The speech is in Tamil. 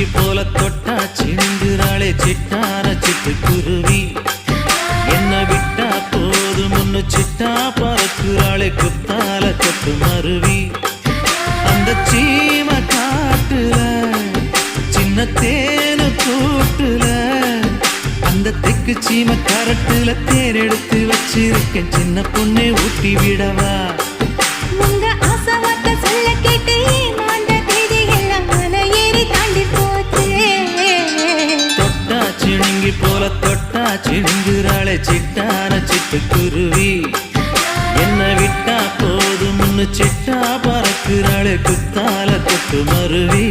சிணுங்கி போல தொட்டா சிணுங்குறாளே சிட்டான சிட்டுக்குருவி. என்ன விட்டா போதும் முன்னு சிட்டா பறக்குறாளே குத்தால கொத்து மருவி. அந்த சீம காட்டுல சின்ன தேனு கூட்டுல அந்த தெக்கு சீம கரட்டுல தேர் எடுத்து வச்சிருக்கேன் சின்ன பொண்ணே ஊட்டி விடவா. உங்க ஆசை வார்த்தை சொல்ல கேட்டு ஏமாந்த தேதி எல்லாம் மலை ஏறி தாண்டி போச்சு. தொட்டா சிணுங்கி போல தொட்டா சிணுங்குறாளே சிட்டான சிட்டுக்குருவி. என்ன விட்டா போதும் முன்னு சிட்டா பறக்குறாளே குத்தால கொத்து மருவி.